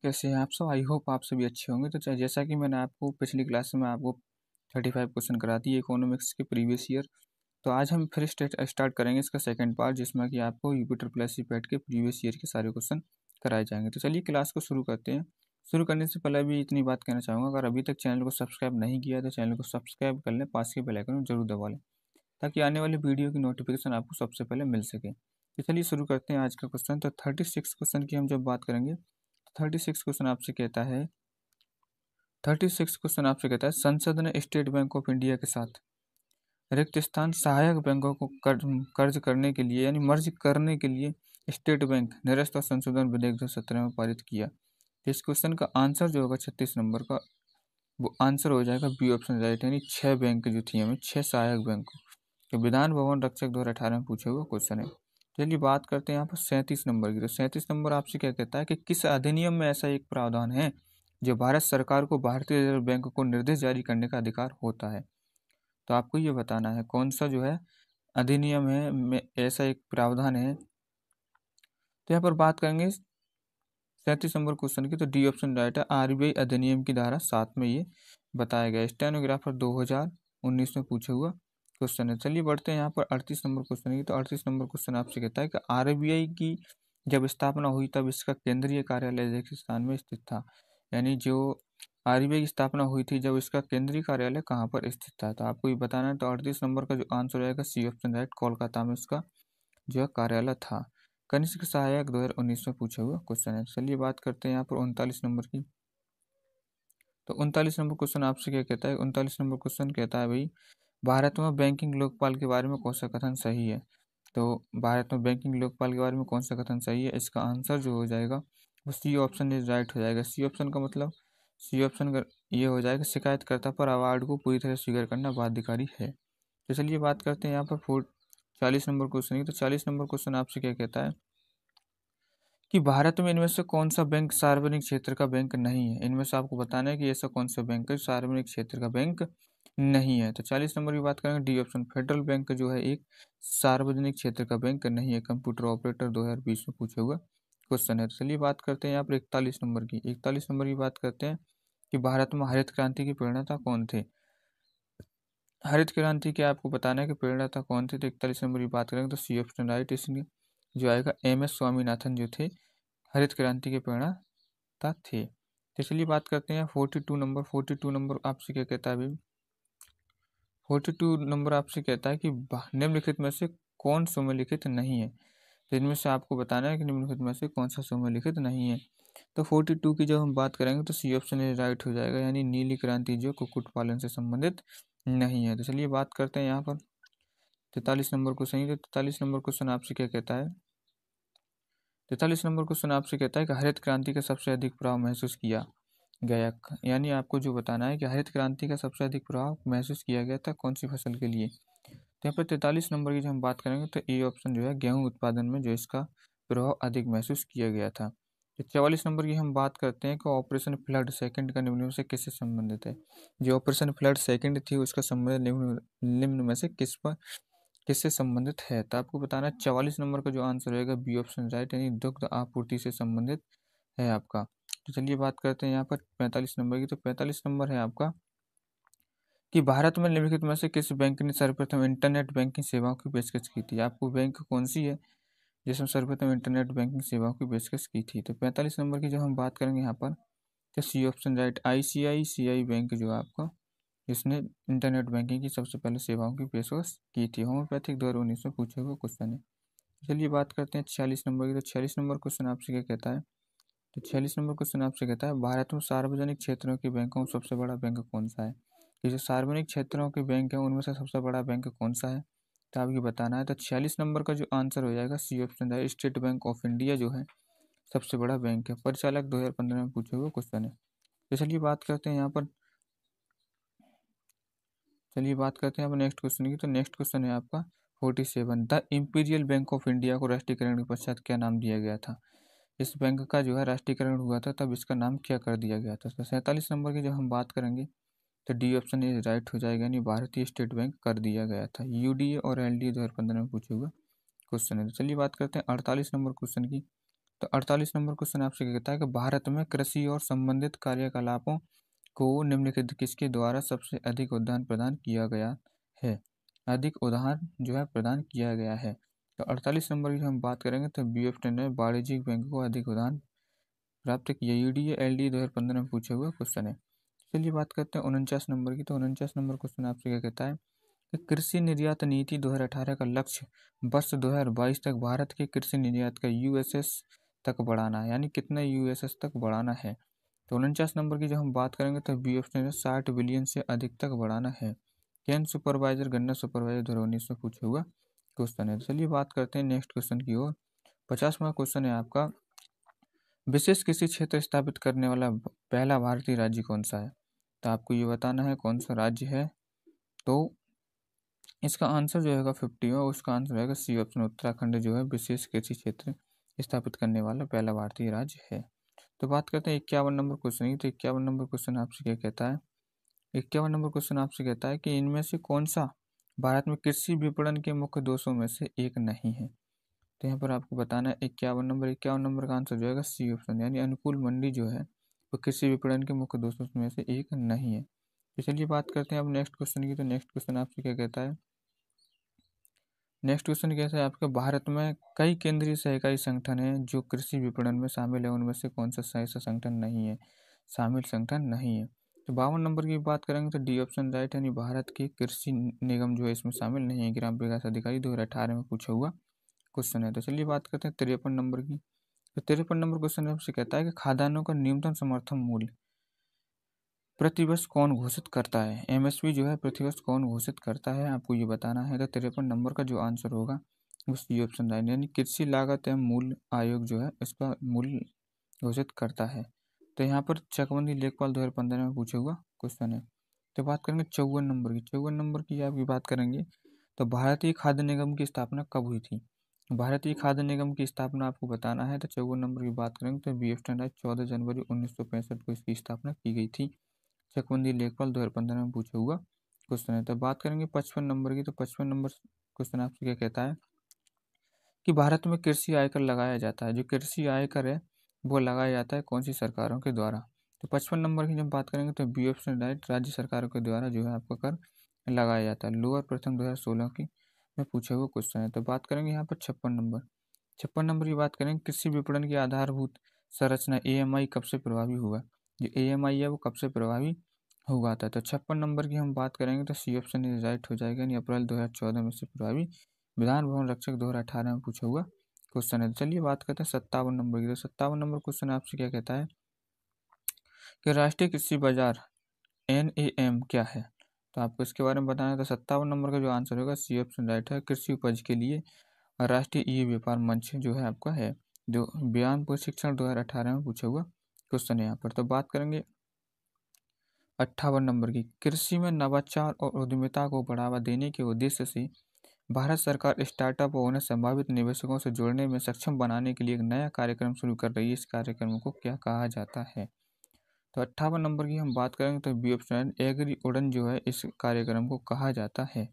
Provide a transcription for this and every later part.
कैसे हैं आप सब? आई होप आप सभी अच्छे होंगे। तो जैसा कि मैंने आपको पिछली क्लास में आपको 35 क्वेश्चन करा दिए इकोनॉमिक्स के प्रीवियस ईयर। तो आज हम फिर स्टार्ट करेंगे इसका सेकंड पार्ट, जिसमें कि आपको यूपिटर प्लस सीपैट के प्रीवियस ईयर के सारे क्वेश्चन कराए जाएंगे। तो चलिए क्लास को शुरू करते हैं। शुरू करने से पहले भी इतनी बात कहना चाहूँगा, अगर अभी तक चैनल को सब्सक्राइब नहीं किया तो चैनल को सब्सक्राइब कर लें, पास के बेल आइकन को जरूर दबा लें ताकि आने वाली वीडियो की नोटिफिकेशन आपको सबसे पहले मिल सके। तो चलिए शुरू करते हैं आज का क्वेश्चन। तो 36 क्वेश्चन की हम जब बात करेंगे, 36 क्वेश्चन आपसे कहता है 36 क्वेश्चन आपसे कहता है संसद ने स्टेट बैंक ऑफ इंडिया के साथ रिक्त स्थान सहायक बैंकों को कर्ज करने के लिए यानी मर्ज करने के लिए स्टेट बैंक निरस्त और संशोधन विधेयक 2017 में पारित किया। इस क्वेश्चन का आंसर जो होगा 36 नंबर का, वो आंसर हो जाएगा बी ऑप्शन राइट, यानी 6 बैंक जो थी हमें 6 सहायक बैंकों के विधान भवन रक्षक 2018 में पूछे हुए क्वेश्चन है। चलिए बात करते हैं यहाँ पर 37 नंबर की। तो 37 नंबर आपसे क्या कहता है कि किस अधिनियम में ऐसा एक प्रावधान है जो भारत सरकार को भारतीय रिजर्व बैंक को निर्देश जारी करने का अधिकार होता है। तो आपको ये बताना है कौन सा जो है अधिनियम है में ऐसा एक प्रावधान है। तो यहाँ पर बात करेंगे 37 नंबर क्वेश्चन की, तो डी ऑप्शन राइट है। आरबीआई अधिनियम की धारा 7 में ये बताया गया। स्टेनोग्राफर 2019 में पूछे हुआ क्वेश्चन है। चलिए बढ़ते हैं यहाँ पर 38 नंबर क्वेश्चन की। तो 38 नंबर क्वेश्चन आपसे कहता है कि आरबीआई की जब स्थापना हुई तब इसका केंद्रीय कार्यालय रेगिस्तान में स्थित था। यानी जो आरबीआई की स्थापना हुई थी जब इसका केंद्रीय कार्यालय कहाँ पर स्थित था, तो आपको ये बताना है। तो 38 नंबर का जो आंसर रहेगा सी ऑप्शन राइट, कोलकाता में इसका जो है कार्यालय था। कनिष्क सहायक 2019 में पूछा हुआ क्वेश्चन है। चलिए बात करते हैं यहाँ पर 39 नंबर की। तो 39 नंबर क्वेश्चन आपसे क्या कहता है? 39 नंबर क्वेश्चन कहता है भाई, भारत में बैंकिंग लोकपाल के बारे में कौन सा कथन सही है। तो भारत में बैंकिंग लोकपाल के बारे में कौन सा कथन सही है, इसका आंसर जो हो जाएगा वो सी ऑप्शन इज राइट हो जाएगा। सी ऑप्शन का मतलब सी ऑप्शन का ये हो जाएगा, शिकायतकर्ता पर अवार्ड को पूरी तरह स्वीकार करना बाध्यकारी है। तो चलिए बात करते हैं यहाँ पर 40 नंबर क्वेश्चन की। तो 40 नंबर क्वेश्चन आपसे क्या कहता है कि भारत में इनमें से कौन सा बैंक सार्वजनिक क्षेत्र का बैंक नहीं है। इनमें से आपको बताना है कि ऐसा कौन सा बैंक है सार्वजनिक क्षेत्र का बैंक नहीं है। तो 40 नंबर की बात करेंगे, डी ऑप्शन फेडरल बैंक जो है एक सार्वजनिक क्षेत्र का बैंक नहीं है। कंप्यूटर ऑपरेटर 2020 में पूछे हुआ क्वेश्चन है। तो चलिए बात करते हैं यहाँ पर 41 नंबर की। 41 नंबर की बात करते हैं कि भारत में हरित क्रांति की प्रेरणाता कौन थे। हरित क्रांति के आपको बताना है कि प्रेरणाता कौन थे। तो 41 नंबर की बात करेंगे तो सी ऑप्शन राइट, इसलिए जो आएगा MS स्वामीनाथन जो थे हरित क्रांति के प्रेरणाता थे। तो चलिए बात करते हैं 42 नंबर। 42 नंबर आपसे क्या कहता है भाई? 42 नंबर आपसे कहता है कि निम्नलिखित में से कौन सुमेलिखित नहीं है। तो इनमें से आपको बताना है कि निम्नलिखित में से कौन सा सुमेलिखित नहीं है। तो 42 की जब हम बात करेंगे तो सी ऑप्शन राइट हो जाएगा, यानी नीली क्रांति जो कुक्कुट पालन से संबंधित नहीं है। तो चलिए बात करते हैं यहाँ पर 43 नंबर क्वेश्चन। तो 43 नंबर क्वेश्चन आपसे क्या कहता है? 43 नंबर क्वेश्चन आपसे कहता है कि हरित क्रांति का सबसे अधिक प्रभाव महसूस किया गया, यानी आपको जो बताना है कि हरित क्रांति का सबसे अधिक प्रभाव महसूस किया गया था कौन सी फसल के लिए। तो यहाँ पर 43 नंबर की जब हम बात करेंगे तो ए ऑप्शन जो है गेहूं उत्पादन में जो इसका प्रभाव अधिक महसूस किया गया था। तो 44 नंबर की हम बात करते हैं कि ऑपरेशन फ्लड सेकंड का निम्न में से किससे संबंधित है। जो ऑपरेशन फ्लड सेकंड थी उसका संबंध निम्न में से किससे संबंधित है। तो आपको बताना है 44 नंबर का जो आंसर रहेगा बी ऑप्शन राइट, यानी दुग्ध आपूर्ति से संबंधित है आपका। तो चलिए बात करते हैं यहाँ पर 45 नंबर की। तो 45 नंबर है आपका कि भारत में निम्नलिखित में से किस बैंक ने सर्वप्रथम इंटरनेट बैंकिंग सेवाओं की पेशकश की थी। आपको बैंक कौन सी है जिसमें सर्वप्रथम इंटरनेट बैंकिंग सेवाओं की पेशकश की थी। तो 45 नंबर की जब हम बात करेंगे यहाँ पर तो C option right, ICICI bank जो है आपका, इसने इंटरनेट बैंकिंग की सबसे पहले सेवाओं की पेशकश की थी। होम्योपैथिक 2019 में पूछे हुए क्वेश्चन है। चलिए बात करते हैं 46 नंबर की। तो 46 नंबर क्वेश्चन आपसे क्या कहता है? तो 46 नंबर क्वेश्चन आपसे कहता है भारत में सार्वजनिक क्षेत्रों के बैंकों में सबसे बड़ा बैंक कौन सा है। ये जो सार्वजनिक क्षेत्रों के बैंक है उनमें से सबसे बड़ा बैंक कौन सा है, तो आपको बताना है। तो 46 नंबर का जो आंसर हो जाएगा सी ऑप्शन है, स्टेट बैंक ऑफ इंडिया जो है सबसे बड़ा बैंक है। परिचालक 2015 में पूछे हुए क्वेश्चन है। तो चलिए बात करते हैं यहाँ पर नेक्स्ट क्वेश्चन की। तो नेक्स्ट क्वेश्चन है आपका 47, the imperial bank of India को राष्ट्रीयकरण के पश्चात क्या नाम दिया गया था। इस बैंक का जो है राष्ट्रीयकरण हुआ था तब इसका नाम क्या कर दिया गया था। तो 47 नंबर की जब हम बात करेंगे तो डी ऑप्शन ये राइट हो जाएगा, यानी भारतीय स्टेट बैंक कर दिया गया था। UDA और LDA 2015 में पूछे हुए क्वेश्चन है। तो चलिए बात करते हैं 48 नंबर क्वेश्चन की। तो 48 नंबर क्वेश्चन आपसे क्या कहता है कि भारत में कृषि और संबंधित कार्यकलापों को निम्नलिखित किसके द्वारा सबसे अधिक उद्यान प्रदान किया गया है। अधिक उदाहरण जो है प्रदान किया गया है। तो 48 नंबर की हम बात करेंगे तो BF10 ने वाणिज्यिक बैंक को अधिक उदाहरण प्राप्त किया। UDA LD 2015 में पूछे हुए क्वेश्चन है। चलिए बात करते हैं 49 नंबर की। तो 49 नंबर क्वेश्चन आपसे क्या कहता है कि कृषि निर्यात नीति 2018 का लक्ष्य वर्ष 2022 तक भारत के कृषि निर्यात का USS तक बढ़ाना है, यानी कितना USS तक बढ़ाना है। तो 49 नंबर की जो हम बात करेंगे तो BF ने 60 बिलियन से अधिक तक बढ़ाना है। कैन सुपरवाइजर गन्ना सुपरवाइजर 2019 में पूछे हुआ क्वेश्चन है। चलिए बात करते हैं नेक्स्ट क्वेश्चन की ओर। 50वां क्वेश्चन है आपका, विशेष कृषि क्षेत्र स्थापित करने वाला पहला भारतीय राज्य कौन सा है। तो आपको ये बताना है कौन सा राज्य है। तो इसका आंसर जो है 50 है, उसका आंसर रहेगा सी ऑप्शन, उत्तराखंड जो है विशेष कृषि क्षेत्र स्थापित करने वाला पहला भारतीय राज्य है। तो बात करते हैं 51 नंबर क्वेश्चन की। तो 51 नंबर क्वेश्चन आपसे क्या कहता है, 51 नंबर क्वेश्चन आपसे कहता है कि इनमें से कौन सा भारत में कृषि विपणन के मुख्य दोषों में से एक नहीं है। तो यहाँ पर आपको बताना है 51 नंबर का आंसर जो है सी ऑप्शन, यानी अनुकूल मंडी जो है वो कृषि विपणन के मुख्य दोषों में से एक नहीं है। तो चलिए बात करते हैं अब नेक्स्ट क्वेश्चन की। तो नेक्स्ट क्वेश्चन आपसे क्या कहता है, नेक्स्ट क्वेश्चन कैसा है आपके, भारत में कई केंद्रीय सहकारी संगठन हैं जो कृषि विपणन में शामिल है, उनमें से कौन सा ऐसा संगठन नहीं है, शामिल संगठन नहीं है। तो 52 नंबर की बात करेंगे तो डी ऑप्शन राइट, यानी भारत के कृषि निगम जो है इसमें शामिल नहीं है। ग्राम विकास अधिकारी 2018 में पूछा हुआ क्वेश्चन है। तो चलिए बात करते हैं 53 नंबर की। तो 53 नंबर क्वेश्चन आपसे कहता है कि खाद्यान्नों का न्यूनतम समर्थन मूल्य प्रतिवर्ष कौन घोषित करता है। MSP जो है प्रतिवर्ष कौन घोषित करता है, आपको ये बताना है। तो 53 नंबर का जो आंसर होगा वो सी ऑप्शन राइट, यानी कृषि लागत एवं मूल्य आयोग जो है इसका मूल्य घोषित करता है। तो यहाँ पर चकबंदी लेखपाल 2015 में पूछा हुआ क्वेश्चन है। तो बात करेंगे 54 नंबर की। 54 नंबर की आपकी बात करेंगे तो भारतीय खाद्य निगम की स्थापना कब हुई थी। भारतीय खाद्य निगम की स्थापना आपको बताना है। तो 54 नंबर की बात करेंगे तो BF10 राइट 14 जनवरी 1965 को इसकी स्थापना की गई थी। चकबंदी लेखपाल 2015 में पूछा हुआ क्वेश्चन है। तो बात करेंगे 55 नंबर की। तो 55 नंबर क्वेश्चन आपसे क्या कहता है कि भारत में कृषि आयकर लगाया जाता है। जो कृषि आयकर है वो लगाया जाता है कौन सी सरकारों के द्वारा। तो 55 नंबर की जब बात करेंगे तो बी ऑप्शन राइट, राज्य सरकारों के द्वारा जो है आपका कर लगाया जाता है। लोअर प्रथम 2016 की में पूछे हुए क्वेश्चन है। तो बात करेंगे यहाँ पर 56 नंबर की बात करेंगे, कृषि विपणन की आधारभूत संरचना AMI कब से प्रभावी हुआ। जो AMI है वो कब से प्रभावी हुआ था। तो 56 नंबर की हम बात करेंगे तो सी ऑप्शन राइट हो जाएगा, यानी अप्रैल 2014 में से प्रभावी विधान भवन रक्षक 2018 में पूछा हुआ क्वेश्चन है। चलिए बात करते हैं 57 नंबर की। तो 57 नंबर क्वेश्चन आपसे क्या कहता है कि राष्ट्रीय कृषि बाजार NAM क्या है। तो आपको इसके बारे में बताना है। तो 57 नंबर का जो आंसर होगा सी ऑप्शन राइट है, कृषि उपज के लिए राष्ट्रीय व्यापार मंच जो है आपका है, जो बयान प्रशिक्षण 2018 में पूछा हुआ क्वेश्चन है यहाँ पर। तो बात करेंगे 58 नंबर की, कृषि में नवाचार और उद्यमिता को बढ़ावा देने के उद्देश्य से भारत सरकार स्टार्टअप और उन्हें संभावित निवेशकों से जुड़ने में सक्षम बनाने के लिए एक नया कार्यक्रम शुरू कर रही है। इस कार्यक्रम को क्या कहा जाता है। तो 58 नंबर की हम बात करेंगे तो बी ऑप्शन एग्री उड़न जो है इस कार्यक्रम को कहा जाता है।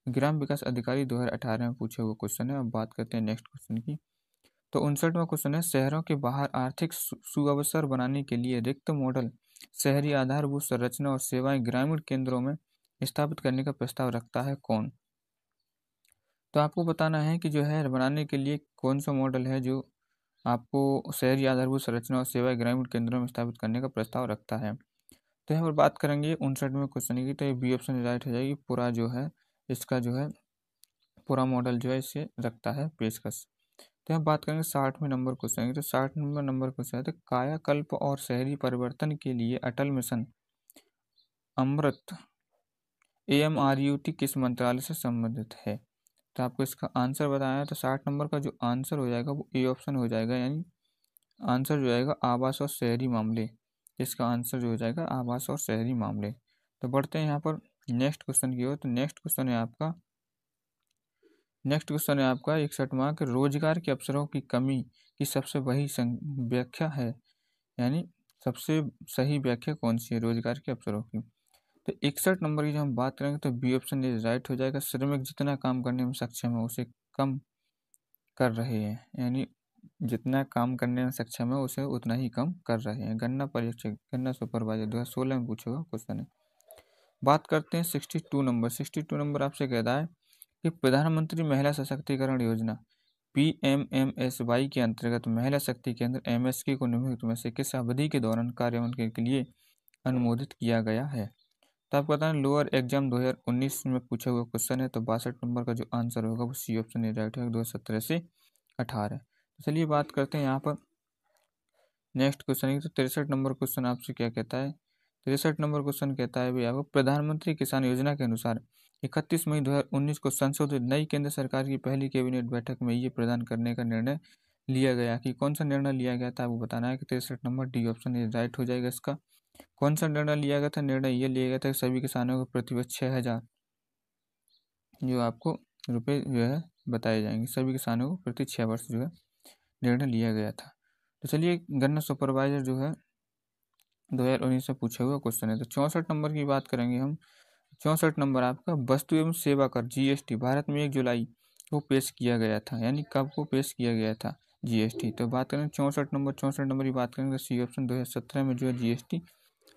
ग्राम विकास अधिकारी 2018 में पूछे हुए क्वेश्चन है। अब बात करते हैं नेक्स्ट क्वेश्चन की। तो 59वां क्वेश्चन है, शहरों के बाहर आर्थिक सुअवसर बनाने के लिए रिक्त मॉडल शहरी आधारभूत संरचना और सेवाएं ग्रामीण केंद्रों में स्थापित करने का प्रस्ताव रखता है कौन। तो आपको बताना है कि जो है बनाने के लिए कौन सा मॉडल है जो आपको शहरी आधारभूत संरचना और सेवाएं ग्रामीण केंद्रों में स्थापित करने का प्रस्ताव रखता है। तो यहाँ पर बात करेंगे 59वें क्वेश्चन की। तो ये बी ऑप्शन राइट हो जाएगी, पूरा जो है इसका जो है पूरा मॉडल जो है इसे रखता है पेशकश। तो यहाँ बात करेंगे 60वें नंबर क्वेश्चन की। तो 60 नंबर क्वेश्चन है, तो कायाकल्प और शहरी परिवर्तन के लिए अटल मिशन अमृत AMRUT किस मंत्रालय से संबंधित है। तो आपको इसका आंसर बताया है। तो 60 नंबर का जो आंसर हो जाएगा वो ए ऑप्शन हो जाएगा, यानी आंसर जो आएगा आवास और शहरी मामले। इसका आंसर जो हो जाएगा आवास और शहरी मामले। तो बढ़ते हैं यहाँ पर नेक्स्ट क्वेश्चन की ओर। तो नेक्स्ट क्वेश्चन है आपका 61वां कि रोजगार के अवसरों की कमी की सबसे वही व्याख्या है, यानी सबसे सही व्याख्या कौन सी है रोजगार के अवसरों की। तो 61 नंबर की जब हम बात करेंगे तो बी ऑप्शन राइट हो जाएगा, श्रमिक जितना काम करने में सक्षम है उसे कम कर रहे हैं, यानी जितना काम करने में सक्षम है उसे उतना ही कम कर रहे हैं। गन्ना परीक्षक, गन्ना सुपरवाइजर 2016 में पूछा हुआ क्वेश्चन है। बात करते हैं 62 नंबर आपसे कहता है कि प्रधानमंत्री महिला सशक्तिकरण योजना PMMSY के अंतर्गत महिला शक्ति केंद्र MSK को निम्नलिखित में से किस अवधि के दौरान कार्यान्वयन के लिए अनुमोदित किया गया है। तो आपको बताना लोअर एग्जाम 2019 में पूछा हुआ क्वेश्चन है। तो 62 नंबर का जो आंसर होगा वो सी ऑप्शन ही राइट है, 2017 से 18। तो चलिए बात करते हैं यहाँ पर नेक्स्ट क्वेश्चन है। तो 63 नंबर क्वेश्चन आपसे क्या कहता है। 63 नंबर क्वेश्चन कहता है भाई आपको प्रधानमंत्री किसान योजना के अनुसार 31 मई 2019 को संशोधित नई केंद्र सरकार की पहली कैबिनेट बैठक में ये प्रदान करने का निर्णय लिया गया कि कौन सा निर्णय लिया गया था आपको बताना है कि 63 नंबर डी ऑप्शन राइट हो जाएगा। इसका कौन सा निर्णय लिया गया था। निर्णय ये लिया गया था कि सभी किसानों को प्रति वर्ष 6,000 जो आपको रुपए जो है बताए जाएंगे। सभी किसानों को प्रति 6 वर्ष जो है निर्णय लिया गया था। तो चलिए गन्ना सुपरवाइजर जो है 2019 में पूछा हुआ क्वेश्चन है। तो 64 नंबर की बात करेंगे हम। 64 नंबर आपका वस्तु एवं सेवा कर GST भारत में 1 जुलाई को पेश किया गया था। यानी कब को पेश किया गया था GST। तो बात करें 64 नंबर की बात करेंगे तो सी ऑप्शन 2017 में जो है GST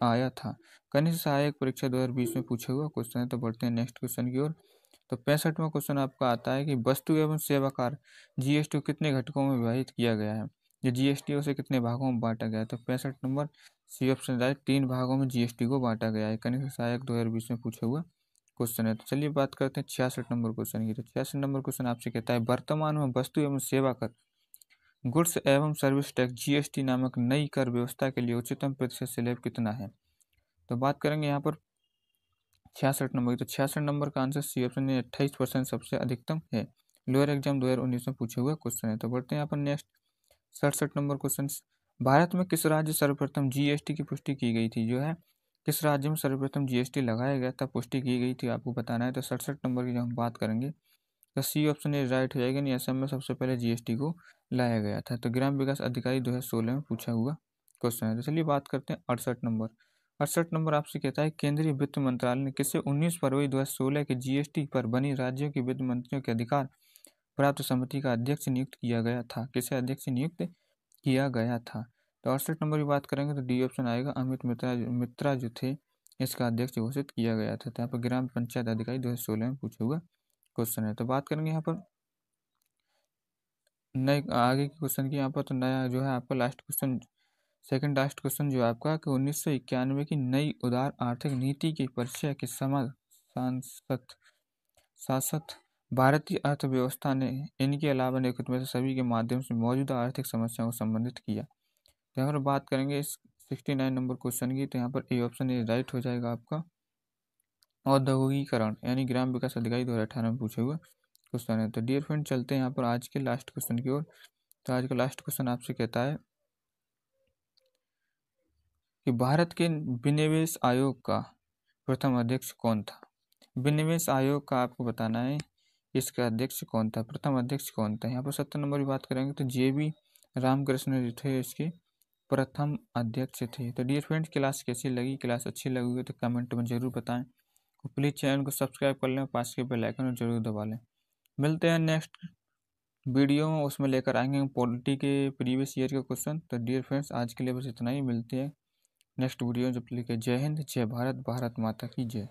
आया था। कनिष्ठ सहायक परीक्षा 2020 में पूछा हुआ क्वेश्चन है। तो बढ़ते हैं नेक्स्ट क्वेश्चन की ओर। तो 65वां क्वेश्चन आपका आता है कि वस्तु एवं सेवा कर GST को कितने घटकों में विभाजित किया गया है। ये GST उसे कितने भागों में बांटा गया है। तो 65 नंबर सी ऑप्शन राइट, 3 भागों में GST को बांटा गया है। कनिष्ठ सहायक 2020 में पूछा हुआ क्वेश्चन है। तो चलिए बात करते हैं 66 नंबर क्वेश्चन की। तो 66 नंबर क्वेश्चन आपसे कहता है वर्तमान में वस्तु एवं सेवा कर गुड्स एवं सर्विस टैक्स GST नामक नई कर व्यवस्था के लिए उच्चतम प्रतिशत स्लैब कितना है। तो बात करेंगे यहाँ पर 66 नंबर की। तो 66 नंबर का आंसर सी ऑप्शन में 28% सबसे अधिकतम है। लोअर एग्जाम 2019 में पूछे हुए क्वेश्चन है। तो बढ़ते हैं यहाँ पर नेक्स्ट 67 नंबर क्वेश्चन। भारत में किस राज्य सर्वप्रथम GST की पुष्टि की गई थी। जो है किस राज्य में सर्वप्रथम GST लगाया गया था, पुष्टि की गई थी, आपको बताना है। तो 67 नंबर की जब हम बात करेंगे तो सी ऑप्शन ये राइट हो जाएगा। नहीं, असम में सबसे पहले GST को लाया गया था। तो ग्राम विकास अधिकारी 2016 में पूछा हुआ क्वेश्चन है। तो चलिए बात करते हैं 68 नंबर। 68 नंबर आपसे कहता है केंद्रीय वित्त मंत्रालय ने किसे 19 फरवरी 2016 के GST पर बनी राज्यों के वित्त मंत्रियों के अधिकार प्राप्त समिति का अध्यक्ष नियुक्त किया गया था। किसे अध्यक्ष नियुक्त किया गया था। तो 68 नंबर की बात करेंगे तो डी ऑप्शन आएगा। अमित मित्रा जो थे इसका अध्यक्ष घोषित किया गया था। तो यहाँ पर ग्राम पंचायत अधिकारी 2016 में पूछा हुआ क्वेश्चन है। तो बात करेंगे यहाँ पर नए आगे के क्वेश्चन की। यहाँ पर तो नया जो है आपका last question, second last question जो आपका कि 1991 की नई उदार आर्थिक नीति के परिचय के समय शासक भारतीय अर्थव्यवस्था ने इनके अलावा निम्नलिखित में से सभी के माध्यम से मौजूदा आर्थिक समस्याओं को संबंधित किया। तो यहाँ पर बात करेंगे इस 69 नंबर क्वेश्चन की। तो यहाँ पर ए ऑप्शन ये राइट हो जाएगा आपका। औद्योगिकरण यानी ग्राम विकास अधिकारी 2018 में पूछे हुए क्वेश्चन है। तो डियर फ्रेंड चलते हैं यहाँ पर आज के लास्ट क्वेश्चन की ओर। तो आज का लास्ट क्वेश्चन आपसे कहता है कि भारत के विनिवेश आयोग का प्रथम अध्यक्ष कौन था। विनिवेश आयोग का आपको बताना है इसका अध्यक्ष कौन था, प्रथम अध्यक्ष कौन था। यहाँ पर 70 नंबर की बात करेंगे तो JB रामकृष्ण जो थे इसके प्रथम अध्यक्ष थे। तो डियर फ्रेंड्स क्लास कैसी लगी, क्लास अच्छी लगी तो कमेंट में जरूर बताएं। प्लीज़ चैनल को सब्सक्राइब कर लें, पास के बेल आइकन जरूर दबा लें। मिलते हैं नेक्स्ट वीडियो में, उसमें लेकर आएंगे पॉलिटी के प्रीवियस ईयर के क्वेश्चन। तो डियर फ्रेंड्स आज के लिए बस इतना ही, मिलते हैं नेक्स्ट वीडियो। जब लिखे जय हिंद, जय भारत, भारत माता की जय।